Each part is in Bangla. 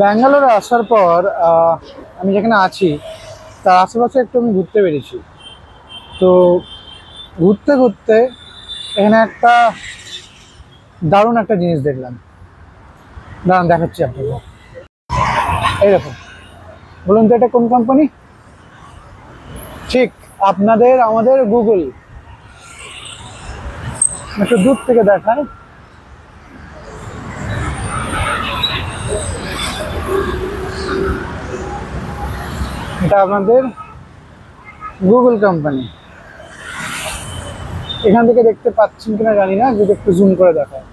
ব্যাঙ্গালোরে আসার পর আমি যেখানে আছি তার আশেপাশে একটু আমি ঘুরতে বেরিয়েছি। তো ঘুরতে ঘুরতে এখানে একটা দারুণ একটা জিনিস দেখলাম। দাঁড়ান দেখাচ্ছি আপনাকে। এই দেখুন, বলুন তো এটা কোন কোম্পানি? ঠিক আপনাদের আমাদের গুগল। একটু দূর থেকে দেখায়। এটা আপনাদের গুগল কোম্পানি। এখান থেকে দেখতে পাচ্ছেন কিনা জানি না, যদি একটু জুম করে দেখায়।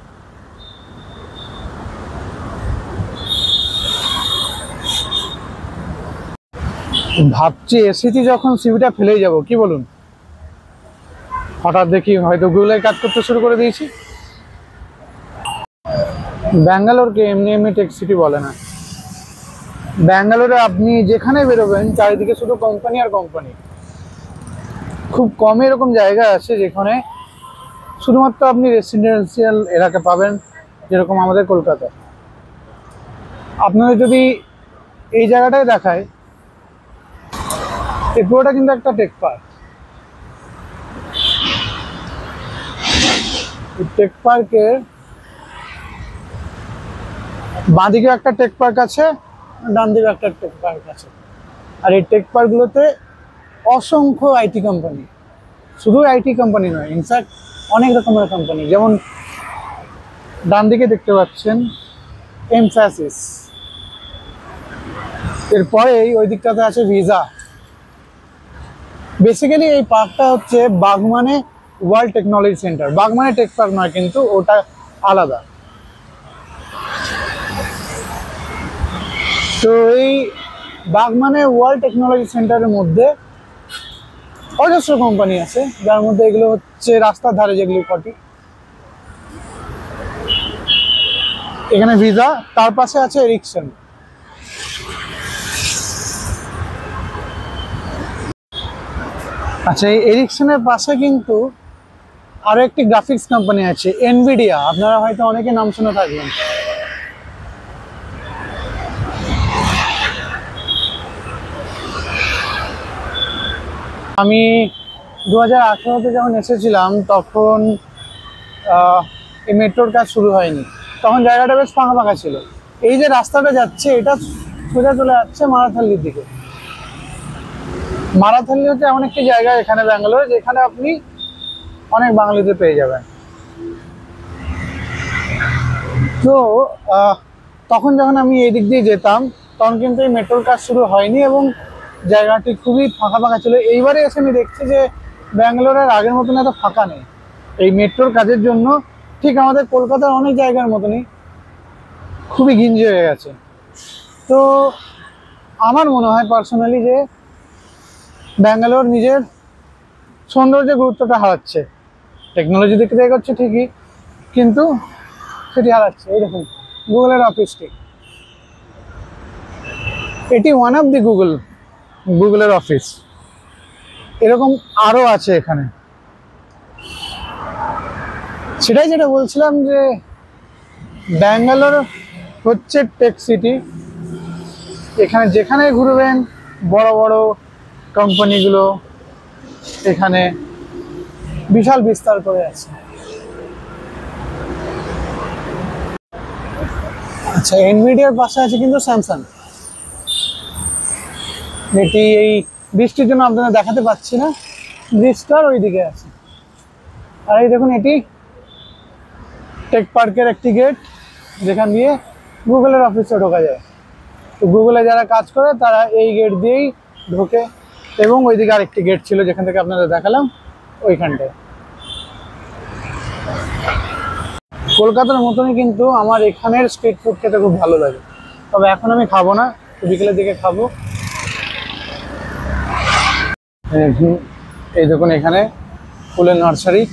ভাবছি এসেছি যখন সিভিটা ফেলেই যাব, কি বলুন? হঠাৎ দেখি হয়তো গুগলের কাজ করতে শুরু করে দিয়েছি। ব্যাঙ্গালোরকে এমনি এমনি টেক সিটি বলে না। ব্যাঙ্গালোরে আপনি যেখানে বেরোবেন চারিদিকে শুধু কোম্পানি আর কোম্পানি। খুব কম এরকম জায়গা আছে যেখানে শুধুমাত্র আপনি রেসিডেন্সিয়াল এলাকা পাবেন, যেরকম আমাদের কলকাতায়। আপনাদের যদি এই জায়গাটায় দেখায়, এই পুরোটা কিন্তু একটা টেক পার্ক। এই টেক পার্কের বাঁদিকে একটা টেক পার্ক আছে, ডান দিকে একটা টেক পার্ক আছে। আর এই টেক পার্কগুলোতে অসংখ্য আইটি কোম্পানি, শুধু আইটি কোম্পানি নয়, ইনফ্যাক্ট অনেক রকমের কোম্পানি। যেমন ডান দিকে দেখতে পাচ্ছেন এমফ্যাসিস, এরপরেই ওই দিকটাতে আছে ভিসা। বেসিক্যালি এই পার্কটা হচ্ছে Bagmane world technology centre. Bagmane tech park নয়, কিন্তু ওটা আলাদা। তো এই বাগমানে ওয়ার্ল্ড টেকনোলজি সেন্টারের মধ্যে অজস্র কোম্পানি আছে, যার মধ্যে এগুলো হচ্ছে রাস্তার ধারে যেগুলি কটি। এখানে ভিসা, তার পাশে আছে এরিকসন। আচ্ছা, এই এরিকসনের পাশে কিন্তু আরো একটি গ্রাফিক্স কোম্পানি আছে, এনভিডিয়া। আপনারা হয়তো অনেকে নাম শুনে থাকবেন। আমি 2018-তে যখন এসেছিলাম তখন এই মেট্রোর কাজ শুরু হয়নি। তখন জায়গাটা বেশ ফাঁকা ফাঁকা ছিল। এই যে রাস্তাটা যাচ্ছে, এটা সোজা চলে যাচ্ছে মারাথাল্লির দিকে। মারাথাল্লি হচ্ছে এমন একটি জায়গা এখানে ব্যাঙ্গালোরে, যেখানে আপনি অনেক বাঙালিদের পেয়ে যাবেন। তো তখন যখন আমি এই দিক দিয়ে যেতাম, তখন কিন্তু এই মেট্রোর কাজ শুরু হয়নি এবং জায়গাটি খুবই ফাঁকা ফাঁকা ছিল। এইবারে এসে আমি দেখছি যে ব্যাঙ্গালোরের আগের মতন এত ফাঁকা নেই এই মেট্রোর কাজের জন্য। ঠিক আমাদের কলকাতার অনেক জায়গার মতনই খুবই ঘিঞ্জি হয়ে গেছে। তো আমার মনে হয় পার্সোনালি যে ব্যাঙ্গালোর নিজের সৌন্দর্যের গুরুত্বটা হারাচ্ছে। টেকনোলজি দিক থেকে এগোচ্ছে ঠিকই, কিন্তু সেটি হারাচ্ছে। এই দেখুন গুগলের অফিসটি, এটি ওয়ান অফ দি গুগলের অফিস। এরকম আরো আছে এখানে। সেটাই যেটা বলছিলাম যে ব্যাঙ্গালোর হচ্ছে টেক সিটি। এখানে যেখানে ঘুরবেন বড় বড় কোম্পানিগুলো এখানে বিশাল বিস্তার করে আছে। আচ্ছা, এনভিডিয়ার পাশে আছে কিন্তু স্যামসাং। এটি এই বৃষ্টির জন্য আপনারা দেখাতে পাচ্ছি না, ব্রিজটার ওইদিকে আছে। আর এই দেখুন, এটি টেক পার্কের একটি গেট, যেখান দিয়ে গুগলের অফিসে ঢোকা যায়। তো গুগলে যারা কাজ করে তারা এই গেট দিয়েই ঢোকে। এবং ওইদিকে আরেকটি গেট ছিল যেখান থেকে আপনাদের দেখালাম, ওইখানটায়। কলকাতার মতনই কিন্তু আমার এখানের স্ট্রিট ফুড খেতে খুব ভালো লাগে। তবে এখন আমি খাবো না, বিকেলের দিকে খাবো। এই দেখুন, এখানে ফুলের নার্সারি।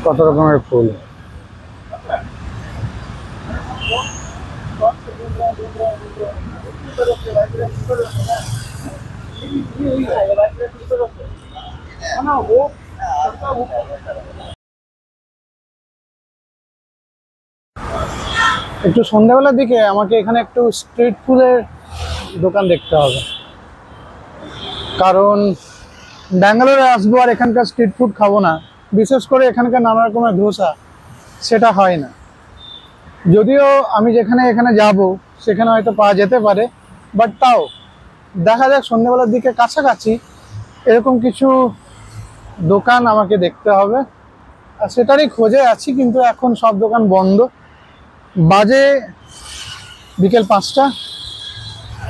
কত রকমের ফুল। একটু সন্ধ্যাবেলার দিকে আমাকে এখানে একটু স্ট্রিট ফুডের দোকান দেখতে হবে, কারণ ব্যাঙ্গালোরে আসবো আর এখানকার স্ট্রিট ফুড খাবো না, বিশেষ করে এখানকার নানা রকমের ধোসা, সেটা হয় না। যদিও আমি যেখানে এখানে যাব সেখানে হয়তো পাওয়া যেতে পারে, বাট তাও দেখা যাক সন্ধ্যাবেলার দিকে কাছাকাছি এরকম কিছু দোকান আমাকে দেখতে হবে। আর সেটারই খোঁজে আছি, কিন্তু এখন সব দোকান বন্ধ। বাজে বিকেল 5টা,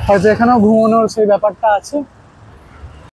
হয়তো এখানেও ঘুমানোর সেই ব্যাপারটা আছে।